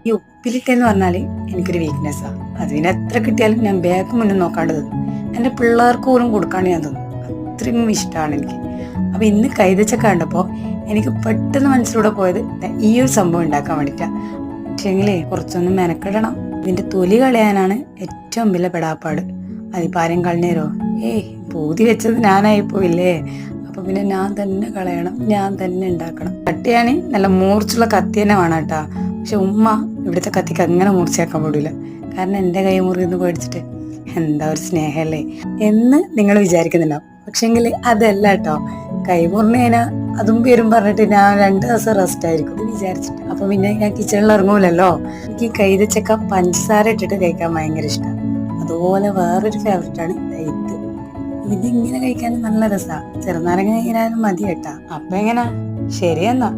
ഈ ഉപ്പിലിട്ടെന്ന് പറഞ്ഞാൽ എനിക്കൊരു വീക്ക്നെസ്സാണ്. അത് പിന്നെ എത്ര കിട്ടിയാലും ഞാൻ ബാക്ക് മുന്നേ നോക്കാണ്ട് തിന്നും. എൻ്റെ പിള്ളേർക്ക് പോലും കൊടുക്കാണ്ട് ഞാൻ തിന്നും. അത്രയും ഇഷ്ടമാണ് എനിക്ക്. അപ്പോൾ ഇന്ന് കൈതച്ചക്ക കണ്ടപ്പോൾ എനിക്ക് പെട്ടെന്ന് മനസ്സിലൂടെ പോയത് ഈ ഒരു സംഭവം ഉണ്ടാക്കാൻ വേണ്ടിയിട്ടാണ്. പക്ഷേങ്കിലേ കുറച്ചൊന്ന് മെനക്കെടണം. ഇതിൻ്റെ തൊലി കളയാനാണ് ഏറ്റവും വലിയ പെടാപ്പാട്. അതിപ്പോൾ ആരും കളഞ്ഞേരോ? പൂതി വെച്ചത് ഞാനായിപ്പോയില്ലേ. അപ്പോൾ പിന്നെ ഞാൻ തന്നെ കളയണം, ഞാൻ തന്നെ ഉണ്ടാക്കണം. കട്ട് ചെയ്യാൻ നല്ല മൂർച്ചുള്ള കത്തി തന്നെ വേണം കേട്ടോ. പക്ഷെ ഉമ്മ ഇവിടുത്തെ കത്തിക്ക് അങ്ങനെ മൂർച്ചയാക്കാൻ പാടില്ല. കാരണം എൻ്റെ കൈ മുറിയെന്ന് പേടിച്ചിട്ട്. എന്താ ഒരു സ്നേഹമല്ലേ എന്ന് നിങ്ങൾ വിചാരിക്കുന്നുണ്ടാവും. പക്ഷെങ്കിൽ അതല്ല കേട്ടോ. കൈ മുറിഞ്ഞ് കഴിഞ്ഞാൽ അതും പേരും പറഞ്ഞിട്ട് ഞാൻ 2 ദിവസം റെസ്റ്റ് ആയിരിക്കും ഇത് വിചാരിച്ചിട്ട്. അപ്പം പിന്നെ ഞാൻ കിച്ചണിൽ ഇറങ്ങൂലല്ലോ. എനിക്ക് ഈ കൈതച്ചക്ക പഞ്ചസാര ഇട്ടിട്ട് കഴിക്കാൻ ഭയങ്കര ഇഷ്ടമാണ്. അതുപോലെ വേറൊരു ഫേവററ്റാണ് ഇത്. ഇതിങ്ങനെ കഴിക്കാൻ നല്ല രസമാണ്. ചെറുനാരങ്ങ കഴിക്കാനും മതി കേട്ടാ. അപ്പം എങ്ങനാ? ശരിയെന്നാ.